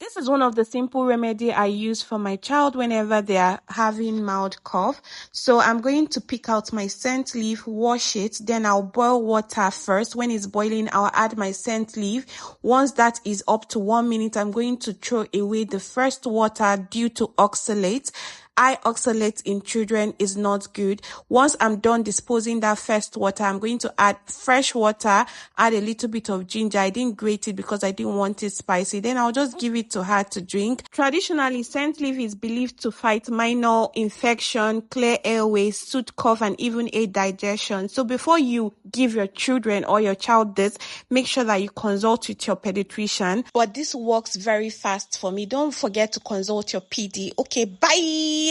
This is one of the simple remedy I use for my child whenever they are having mild cough. So I'm going to pick out my scent leaf, wash it, then I'll boil water first. When it's boiling, I'll add my scent leaf. Once that is up to 1 minute, I'm going to throw away the first water due to oxalate. Eye oxalate in children is not good. Once I'm done disposing that first water, I'm going to add fresh water, add a little bit of ginger. I didn't grate it because I didn't want it spicy. Then I'll just give it to her to drink. Traditionally, scent leaf is believed to fight minor infection, clear airways, soothe cough, and even aid digestion. So before you give your children or your child this, make sure that you consult with your pediatrician. But this works very fast for me. Don't forget to consult your PD. Okay, bye.